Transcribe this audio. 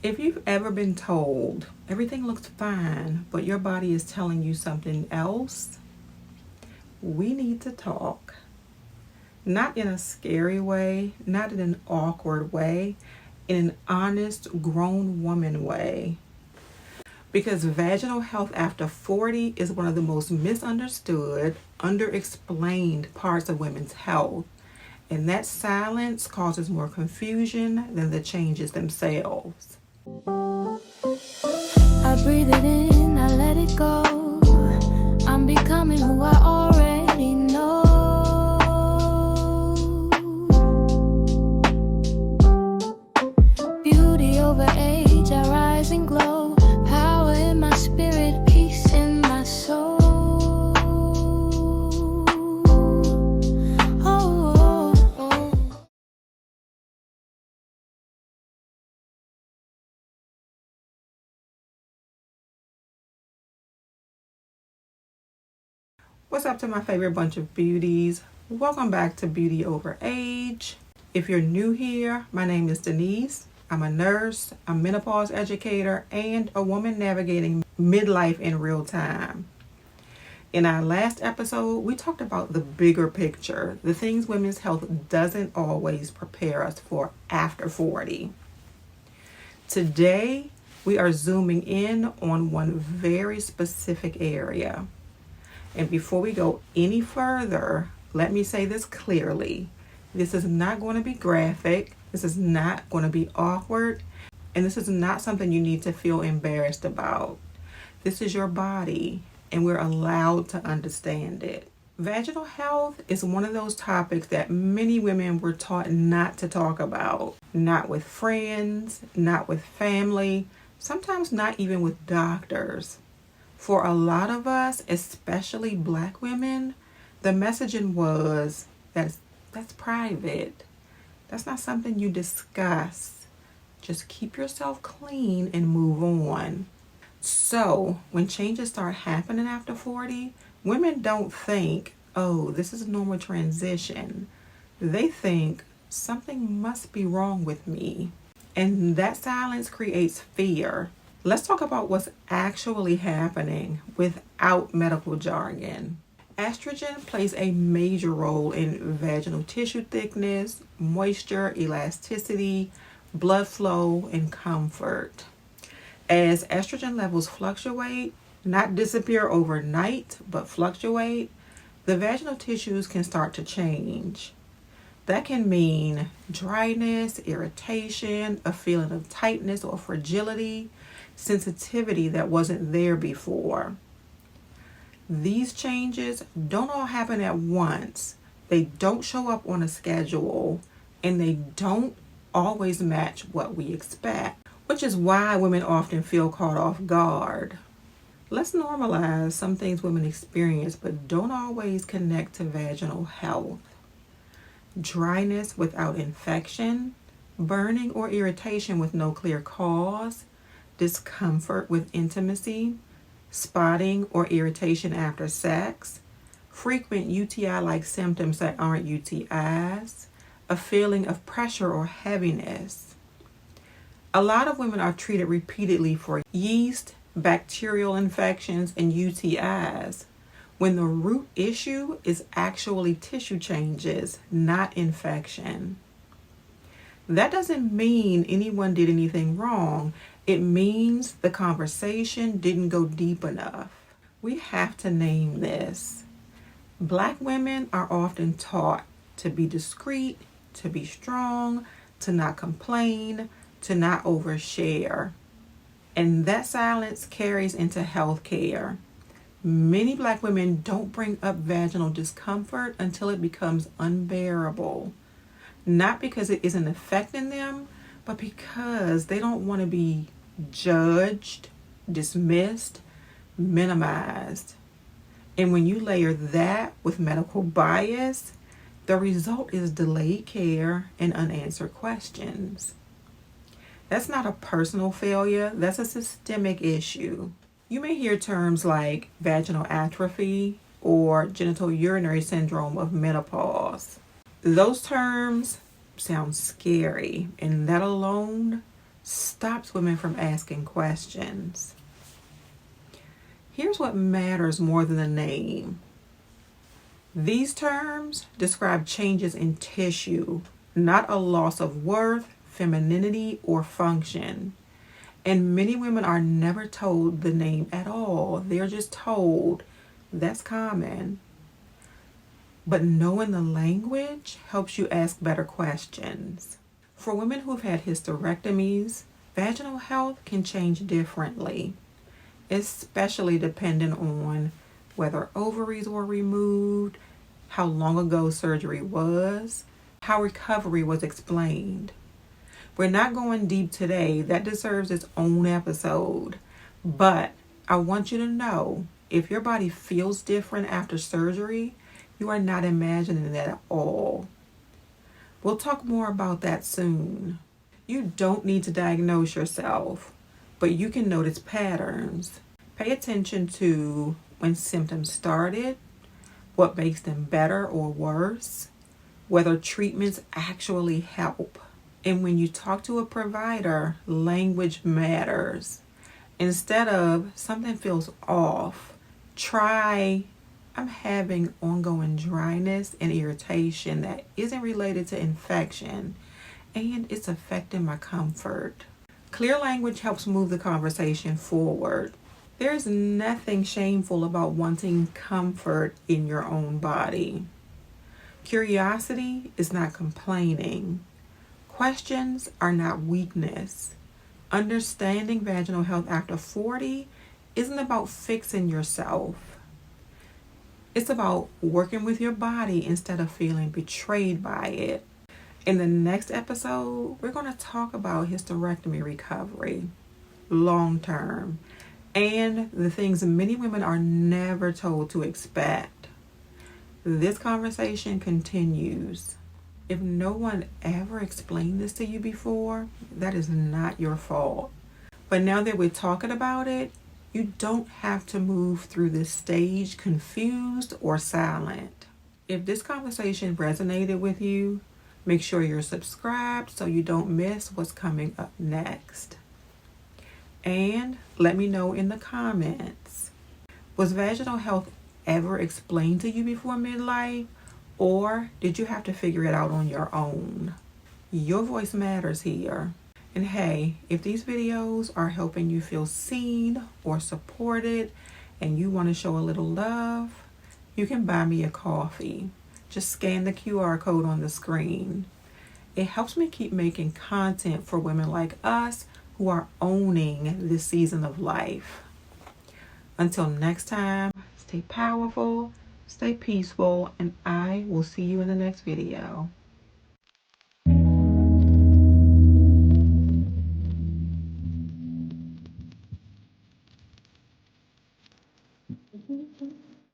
If you've ever been told everything looks fine, but your body is telling you something else, we need to talk. Not in a scary way, not in an awkward way, in an honest, grown woman way. Because vaginal health after 40 is one of the most misunderstood, underexplained parts of women's health. And that silence causes more confusion than the changes themselves. I breathe it in, I let it go. I'm becoming who I already know. Beauty over age, I rise and glow. Power in my spirit, peace in my soul. What's up to my favorite bunch of beauties? Welcome back to Beauty Over Age. If you're new here, my name is Denise. I'm a nurse, a menopause educator, and a woman navigating midlife in real time. In our last episode, we talked about the bigger picture, the things women's health doesn't always prepare us for after 40. Today, we are zooming in on one very specific area. And before we go any further, let me say this clearly. This is not going to be graphic. This is not going to be awkward. And this is not something you need to feel embarrassed about. This is your body, and we're allowed to understand it. Vaginal health is one of those topics that many women were taught not to talk about. Not with friends, not with family, sometimes not even with doctors. For a lot of us, especially Black women, the messaging was that's private. That's not something you discuss. Just keep yourself clean and move on. So when changes start happening after 40, women don't think, oh, this is a normal transition. They think something must be wrong with me. And that silence creates fear. Let's talk about what's actually happening without medical jargon. Estrogen plays a major role in vaginal tissue thickness, moisture, elasticity, blood flow, and comfort. As estrogen levels fluctuate, not disappear overnight, but fluctuate, the vaginal tissues can start to change. That can mean dryness, irritation, a feeling of tightness or fragility, sensitivity that wasn't there before. These changes don't all happen at once. They don't show up on a schedule, and they don't always match what we expect, which is why women often feel caught off guard. Let's normalize some things women experience but don't always connect to vaginal health. Dryness without infection, burning or irritation with no clear cause, discomfort with intimacy, spotting or irritation after sex, frequent UTI-like symptoms that aren't UTIs, a feeling of pressure or heaviness. A lot of women are treated repeatedly for yeast, bacterial infections, and UTIs, when the root issue is actually tissue changes, not infection. That doesn't mean anyone did anything wrong. It means the conversation didn't go deep enough. We have to name this. Black women are often taught to be discreet, to be strong, to not complain, to not overshare. And that silence carries into healthcare. Many Black women don't bring up vaginal discomfort until it becomes unbearable. Not because it isn't affecting them, but because they don't want to be judged, dismissed, minimized. And when you layer that with medical bias, the result is delayed care and unanswered questions. That's not a personal failure, that's a systemic issue. You may hear terms like vaginal atrophy or genital urinary syndrome of menopause. Those terms sound scary, and that alone stops women from asking questions. Here's what matters more than the name. These terms describe changes in tissue, not a loss of worth, femininity, or function. And many women are never told the name at all. They're just told that's common. But knowing the language helps you ask better questions. For women who've had hysterectomies, vaginal health can change differently, especially depending on whether ovaries were removed, how long ago surgery was, how recovery was explained. We're not going deep today. That deserves its own episode. But I want you to know, if your body feels different after surgery, you are not imagining that at all. We'll talk more about that soon. You don't need to diagnose yourself, but you can notice patterns. Pay attention to when symptoms started, what makes them better or worse, whether treatments actually help. And when you talk to a provider, language matters. Instead of something feels off, try I'm having ongoing dryness and irritation that isn't related to infection, and it's affecting my comfort. Clear language helps move the conversation forward. There's nothing shameful about wanting comfort in your own body. Curiosity is not complaining. Questions are not weakness. Understanding vaginal health after 40 isn't about fixing yourself. It's about working with your body instead of feeling betrayed by it. In the next episode, we're going to talk about hysterectomy recovery, long term, and the things many women are never told to expect. This conversation continues. If no one ever explained this to you before, that is not your fault. But now that we're talking about it, you don't have to move through this stage confused or silent. If this conversation resonated with you, make sure you're subscribed so you don't miss what's coming up next. And let me know in the comments, was vaginal health ever explained to you before midlife? Or did you have to figure it out on your own? Your voice matters here. And hey, if these videos are helping you feel seen or supported and you want to show a little love, you can buy me a coffee. Just scan the QR code on the screen. It helps me keep making content for women like us who are owning this season of life. Until next time, stay powerful, stay peaceful, and I will see you in the next video.